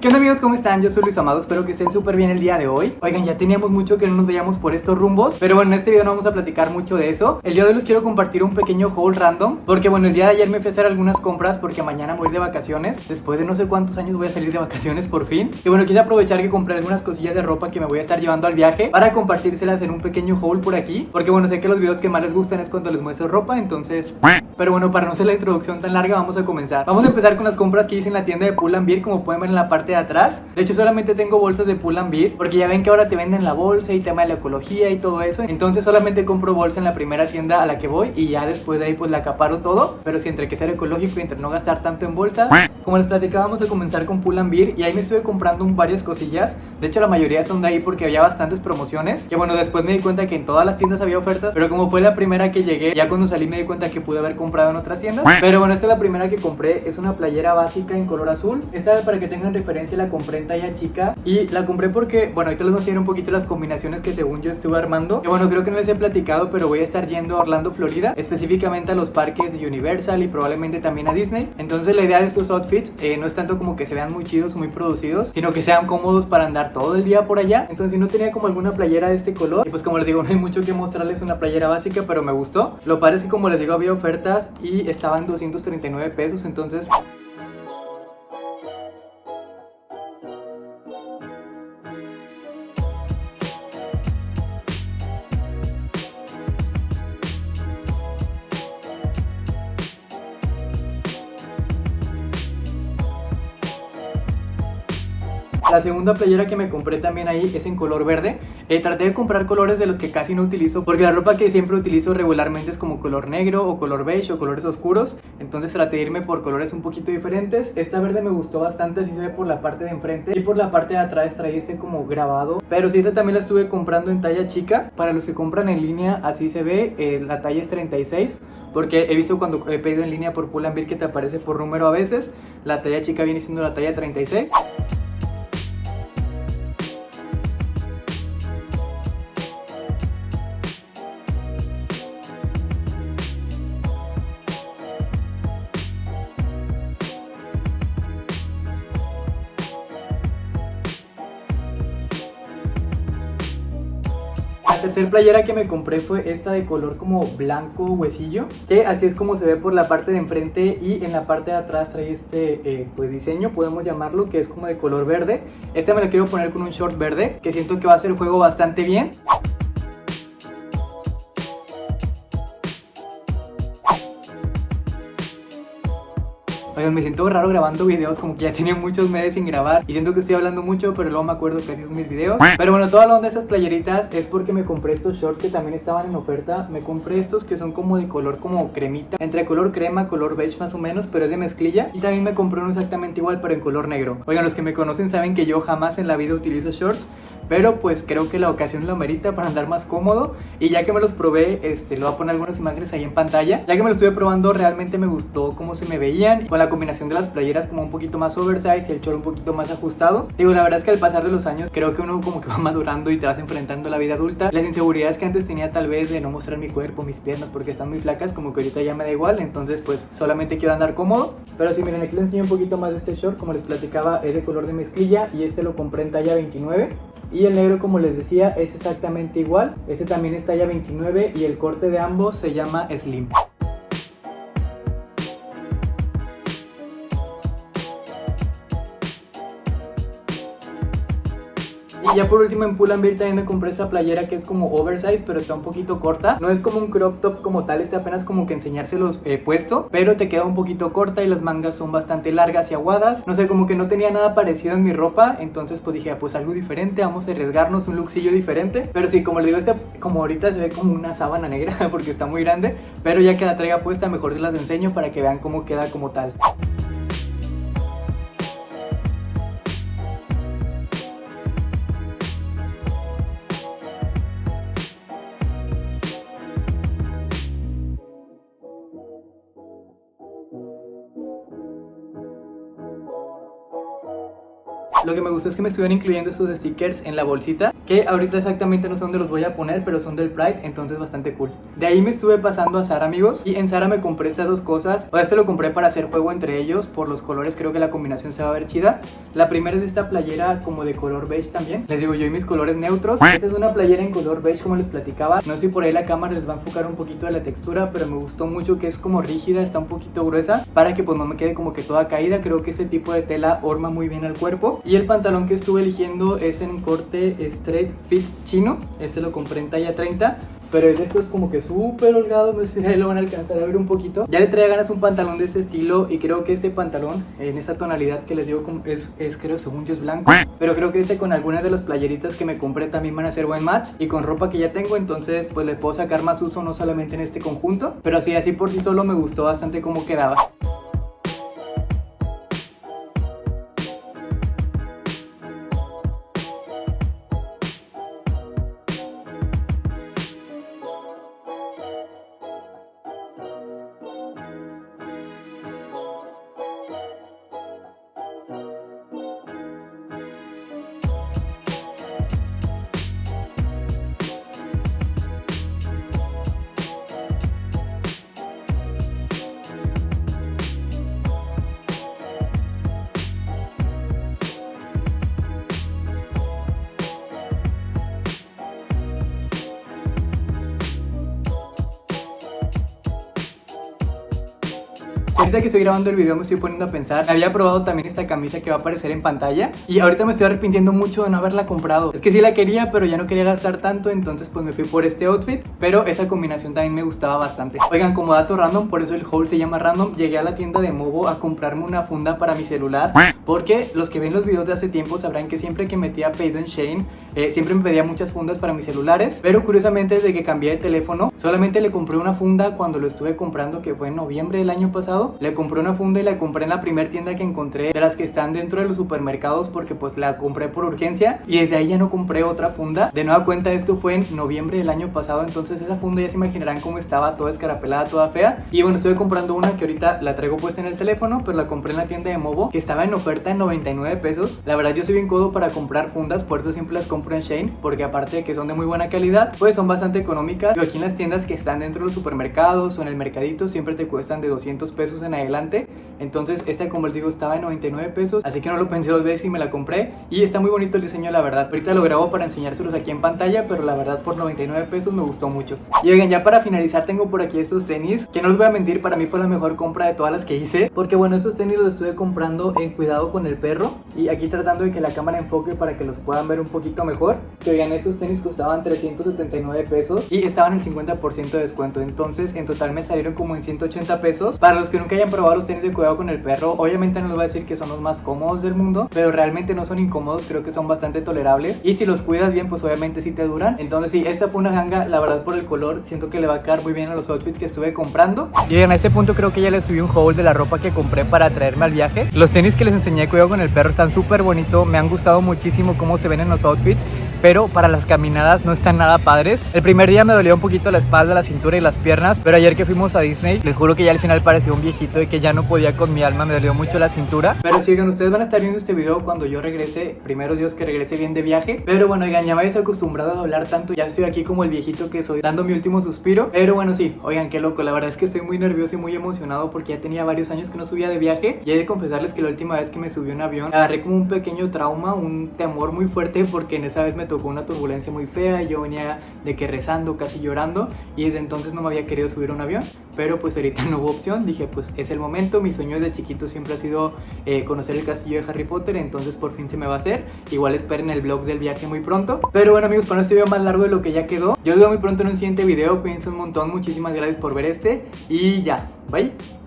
¿Qué onda amigos? ¿Cómo están? Yo soy Luis Amado, espero que estén súper bien el día de hoy. Oigan, ya teníamos mucho que no nos veíamos por estos rumbos, pero bueno, en este video no vamos a platicar mucho de eso. El día de hoy les quiero compartir un pequeño haul random, porque bueno, el día de ayer me fui a hacer algunas compras porque mañana voy a ir de vacaciones. Después de no sé cuántos años voy a salir de vacaciones por fin. Y bueno, quise aprovechar que compré algunas cosillas de ropa que me voy a estar llevando al viaje para compartírselas en un pequeño haul por aquí, porque bueno, sé que los videos que más les gustan es cuando les muestro ropa, entonces... Pero bueno, para no hacer la introducción tan larga, vamos a comenzar. Vamos a empezar con las compras que hice en la tienda de Pull&Bear, como pueden ver en la parte de atrás. De hecho, solamente tengo bolsas de Pull&Bear, porque ya ven que ahora te venden la bolsa y tema de la ecología y todo eso. Entonces solamente compro bolsa en la primera tienda a la que voy y ya después de ahí pues la acaparo todo. Pero sí, entre que ser ecológico y entre no gastar tanto en bolsas. Como les platicaba, vamos a comenzar con Pull&Bear y ahí me estuve comprando varias cosillas. De hecho, la mayoría son de ahí porque había bastantes promociones. Y bueno, después me di cuenta que en todas las tiendas había ofertas, pero como fue la primera que llegué, ya cuando salí me di cuenta que pude haber comprado en otras tiendas. Pero bueno, esta es la primera que compré. Es una playera básica en color azul. Esta, para que tengan referencia, la compré en talla chica. Y la compré porque, bueno, ahorita les voy a enseñar un poquito las combinaciones que según yo estuve armando. Que bueno, creo que no les he platicado, pero voy a estar yendo a Orlando, Florida, específicamente a los parques de Universal y probablemente también a Disney. Entonces la idea de estos outfits no es tanto como que se vean muy chidos o muy producidos, sino que sean cómodos para andar todo el día por allá. Entonces si no tenía como alguna playera de este color, y pues como les digo, no hay mucho que mostrarles, una playera básica, pero me gustó. Lo padre es que, como les digo, había ofertas y estaban 239 pesos, entonces... La segunda playera que me compré también ahí es en color verde. Traté de comprar colores de los que casi no utilizo, porque la ropa que siempre utilizo regularmente es como color negro o color beige o colores oscuros. Entonces traté de irme por colores un poquito diferentes. Esta verde me gustó bastante, así se ve por la parte de enfrente, y por la parte de atrás trae este como grabado. Pero sí, esta también la estuve comprando en talla chica. Para los que compran en línea, así se ve. La talla es 36. Porque he visto cuando he pedido en línea por Pull&Bear que te aparece por número a veces. La talla chica viene siendo la talla 36. La tercera playera que me compré fue esta de color como blanco huesillo, que así es como se ve por la parte de enfrente, y en la parte de atrás trae este pues diseño, podemos llamarlo, que es como de color verde. Esta me la quiero poner con un short verde, que siento que va a hacer juego bastante bien. Oigan, me siento raro grabando videos, como que ya tenía muchos meses sin grabar y siento que estoy hablando mucho, pero luego me acuerdo que así son mis videos. Pero bueno, toda la onda de esas playeritas es porque me compré estos shorts que también estaban en oferta. Me compré estos que son como de color como cremita, entre color crema, color beige más o menos, pero es de mezclilla. Y también me compré uno exactamente igual, pero en color negro. Oigan, los que me conocen saben que yo jamás en la vida utilizo shorts, pero pues creo que la ocasión lo amerita para andar más cómodo. Y ya que me los probé, le voy a poner algunas imágenes ahí en pantalla. Ya que me los estuve probando, realmente me gustó cómo se me veían, con la combinación de las playeras como un poquito más oversize y el short un poquito más ajustado. Digo, la verdad es que al pasar de los años creo que uno como que va madurando y te vas enfrentando a la vida adulta. Las inseguridades que antes tenía, tal vez de no mostrar mi cuerpo, mis piernas porque están muy flacas, como que ahorita ya me da igual. Entonces pues solamente quiero andar cómodo. Pero sí, miren, aquí les enseño un poquito más de este short. Como les platicaba, es de color de mezclilla y este lo compré en talla 29. Y el negro, como les decía, es exactamente igual. Este también es talla 29 y el corte de ambos se llama Slim. Y ya por último, en Pull&Bear también me compré esta playera que es como oversize, pero está un poquito corta. No es como un crop top como tal, este apenas como que enseñárselos puesto, pero te queda un poquito corta y las mangas son bastante largas y aguadas. No sé, como que no tenía nada parecido en mi ropa, entonces pues dije, pues algo diferente, vamos a arriesgarnos, un lookcillo diferente. Pero sí, como les digo, este como ahorita se ve como una sábana negra porque está muy grande, pero ya que la traiga puesta mejor se las enseño para que vean cómo queda como tal. Lo que me gustó es que me estuvieron incluyendo estos stickers en la bolsita. que ahorita exactamente no sé dónde los voy a poner, pero son del Pride, entonces bastante cool. De ahí me estuve pasando a Zara, amigos, y en Zara me compré estas dos cosas. O este lo compré para hacer juego entre ellos, por los colores creo que la combinación se va a ver chida. La primera es esta playera como de color beige también, les digo yo y mis colores neutros. Esta es una playera en color beige como les platicaba. No sé si por ahí la cámara les va a enfocar un poquito de la textura, pero me gustó mucho que es como rígida, está un poquito gruesa, para que pues no me quede como que toda caída. Creo que este tipo de tela horma muy bien al cuerpo. Y el pantalón que estuve eligiendo es en corte straight fit chino. Este lo compré en talla 30, pero es de estos como que súper holgados, no sé si ahí lo van a alcanzar a ver un poquito. Ya le traía ganas un pantalón de este estilo, y creo que este pantalón en esta tonalidad que les digo es creo, según yo es blanco, pero creo que este con algunas de las playeritas que me compré también van a ser buen match, y con ropa que ya tengo, entonces pues le puedo sacar más uso, no solamente en este conjunto, pero así por sí solo me gustó bastante cómo quedaba. Ahorita que estoy grabando el video me estoy poniendo a pensar, había probado también esta camisa que va a aparecer en pantalla, y ahorita me estoy arrepintiendo mucho de no haberla comprado. Es que sí la quería, pero ya no quería gastar tanto, entonces pues me fui por este outfit, pero esa combinación también me gustaba bastante. Oigan, como dato random, por eso el haul se llama random, llegué a la tienda de Movo a comprarme una funda para mi celular, porque los que ven los videos de hace tiempo sabrán que siempre que metía Paid en Shein, siempre me pedía muchas fundas para mis celulares, pero curiosamente desde que cambié de teléfono, solamente le compré una funda cuando lo estuve comprando, que fue en noviembre del año pasado. Le compré una funda y la compré en la primera tienda que encontré, de las que están dentro de los supermercados, porque pues la compré por urgencia, y desde ahí ya no compré otra funda. De nueva cuenta, esto fue en noviembre del año pasado, entonces esa funda ya se imaginarán cómo estaba, toda escarapelada, toda fea. Y bueno, estuve comprando una que ahorita la traigo puesta en el teléfono, pero la compré en la tienda de Movo, que estaba en oferta en 99 pesos. La verdad yo soy bien codo para comprar fundas, por eso siempre las compro en Shein, porque aparte de que son de muy buena calidad, pues son bastante económicas. Yo aquí en las tiendas que están dentro de los supermercados o en el mercadito siempre te cuestan de 200 pesos en adelante. Entonces esta, como les digo, estaba en 99 pesos, así que no lo pensé dos veces y me la compré, y está muy bonito el diseño, la verdad. Ahorita lo grabo para enseñárselos aquí en pantalla, pero la verdad por 99 pesos me gustó mucho. Y oigan, ya para finalizar tengo por aquí estos tenis, que no les voy a mentir, para mí fue la mejor compra de todas las que hice, porque bueno, estos tenis los estuve comprando en Cuidado con el Perro, y aquí tratando de que la cámara enfoque para que los puedan ver un poquito mejor. Que oigan, estos tenis costaban 379 pesos y estaban el 50% de descuento, entonces en total me salieron como en 180 pesos. Para los que nunca hayan probado los tenis de Cuidado con el Perro, obviamente no les voy a decir que son los más cómodos del mundo, pero realmente no son incómodos, creo que son bastante tolerables, y si los cuidas bien pues obviamente sí te duran. Entonces sí, esta fue una ganga, la verdad por el color siento que le va a quedar muy bien a los outfits que estuve comprando. Y bien, a este punto creo que ya les subí un haul de la ropa que compré para traerme al viaje. Los tenis que les enseñé de Cuidado con el Perro están súper bonitos, me han gustado muchísimo cómo se ven en los outfits, pero para las caminadas no están nada padres. El primer día me dolía un poquito la espalda, la cintura y las piernas, pero ayer que fuimos a Disney, les juro que ya al final parecía un viejito y que ya no podía con mi alma, me dolió mucho la cintura. Pero sí, oigan, ustedes van a estar viendo este video cuando yo regrese, primero Dios que regrese bien de viaje. Pero bueno, oigan, ya me habéis acostumbrado a hablar tanto, ya estoy aquí como el viejito que soy, dando mi último suspiro. Pero bueno, sí, oigan, qué loco, la verdad es que estoy muy nervioso y muy emocionado porque ya tenía varios años que no subía de viaje. Y he de confesarles que la última vez que me subí a un avión, agarré como un pequeño trauma, un temor muy fuerte, porque en esa vez me tocó una turbulencia muy fea y yo venía de que rezando, casi llorando, y desde entonces no me había querido subir a un avión. Pero pues ahorita no hubo opción, dije pues es el momento. Mi sueño de chiquito siempre ha sido conocer el castillo de Harry Potter, entonces por fin se me va a hacer. Igual esperen el vlog del viaje muy pronto. Pero bueno, amigos, para no este video más largo de lo que ya quedó, yo os veo muy pronto en un siguiente video. Cuídense un montón, muchísimas gracias por ver este, y ya, bye.